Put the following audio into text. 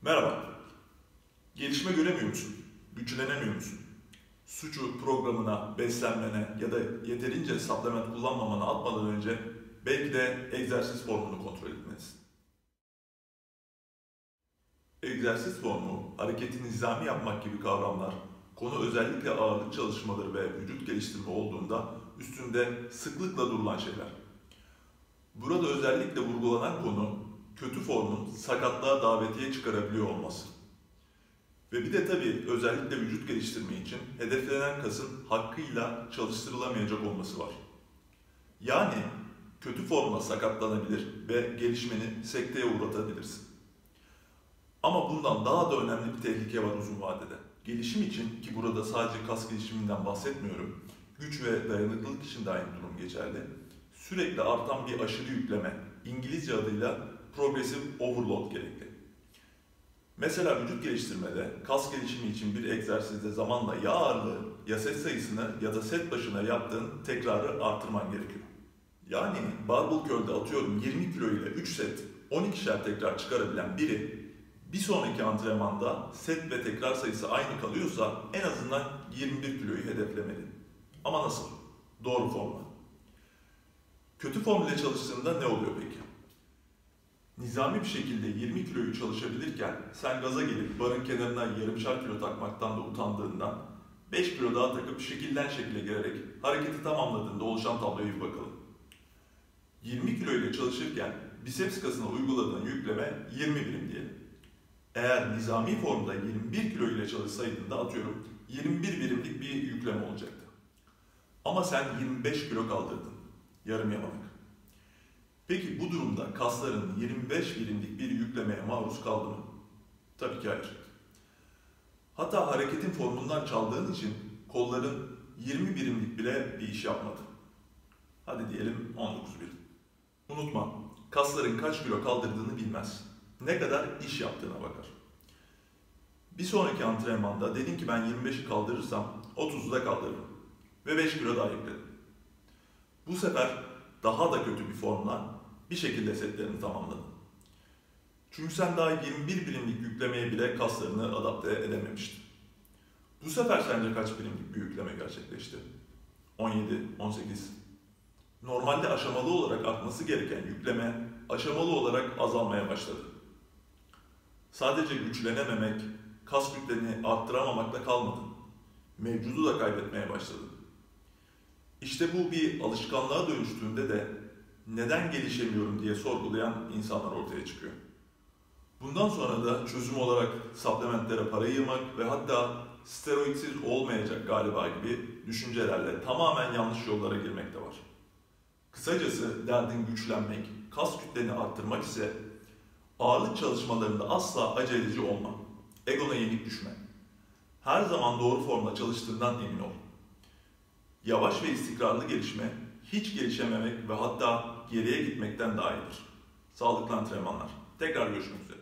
Merhaba. Gelişme göremiyor musun? Güçlenemiyor musun? Suçu programına, beslenmene ya da yeterince supplement kullanmamana atmadan önce belki de egzersiz formunu kontrol etmelisin. Egzersiz formu, hareketi nizami yapmak gibi kavramlar, konu özellikle ağırlık çalışmaları ve vücut geliştirme olduğunda üstünde sıklıkla durulan şeyler. Burada özellikle vurgulanan konu, kötü formun sakatlığa davetiye çıkarabiliyor olması. Ve bir de tabii özellikle vücut geliştirme için hedeflenen kasın hakkıyla çalıştırılamayacak olması var. Yani kötü formla sakatlanabilir ve gelişmeni sekteye uğratabilirsin. Ama bundan daha da önemli bir tehlike var uzun vadede. Gelişim için, ki burada sadece kas gelişiminden bahsetmiyorum, güç ve dayanıklılık için de aynı durum geçerli. Sürekli artan bir aşırı yükleme, İngilizce adıyla progressive overload gerekli. Mesela vücut geliştirmede, kas gelişimi için bir egzersizde zamanla ya ağırlığı, ya set sayısını ya da set başına yaptığın tekrarı artırman gerekiyor. Yani barbell curl'de atıyorum 20 kilo ile 3 set, 12'şer tekrar çıkarabilen biri bir sonraki antrenmanda set ve tekrar sayısı aynı kalıyorsa en azından 21 kiloyu hedeflemeli. Ama nasıl? Doğru formla. Kötü form ile çalıştığında ne oluyor peki? Nizami bir şekilde 20 kiloyu çalışabilirken sen gaza gelip barın kenarına yarımşar kilo takmaktan da utandığından 5 kilo daha takıp şekilden şekile girerek hareketi tamamladığında oluşan tabloya bir bakalım. 20 kilo ile çalışırken biceps kasına uyguladığın yükleme 20 birim diyelim. Eğer nizami formda 21 kilo ile çalışsaydın da atıyorum 21 birimlik bir yükleme olacaktı. Ama sen 25 kilo kaldırdın. Yarım yamalak. Peki bu durumda kasların 25 birimlik bir yüklemeye maruz kaldı mı? Tabii ki hayır. Hatta hareketin formundan çaldığın için kolların 20 birimlik bile bir iş yapmadı. Hadi diyelim 19 birim. Unutma, kasların kaç kilo kaldırdığını bilmez. Ne kadar iş yaptığına bakar. Bir sonraki antrenmanda dedin ki ben 25'i kaldırırsam 30'u da kaldırırım. Ve 5 kilo daha yükledim. Bu sefer daha da kötü bir formla bir şekilde setlerini tamamladın. Çünkü sen daha 21 birimlik yüklemeye bile kaslarını adapte edememiştin. Bu sefer sence kaç birimlik bir yükleme gerçekleşti? 17, 18. Normalde aşamalı olarak artması gereken yükleme aşamalı olarak azalmaya başladı. Sadece güçlenememek, kas kütleni arttıramamakla kalmadın. Mevcudu da kaybetmeye başladın. İşte bu bir alışkanlığa dönüştüğünde de neden gelişemiyorum diye sorgulayan insanlar ortaya çıkıyor. Bundan sonra da çözüm olarak supplementlere para yığmak ve hatta steroidsiz olmayacak galiba gibi düşüncelerle tamamen yanlış yollara girmek de var. Kısacası derdin güçlenmek, kas kütleni arttırmak ise ağırlık çalışmalarında asla aceleci olma. Egona yenik düşme. Her zaman doğru formla çalıştığından emin ol. Yavaş ve istikrarlı gelişme, hiç gelişememek ve hatta geriye gitmekten daha iyidir. Sağlıklı antrenmanlar. Tekrar görüşmek üzere.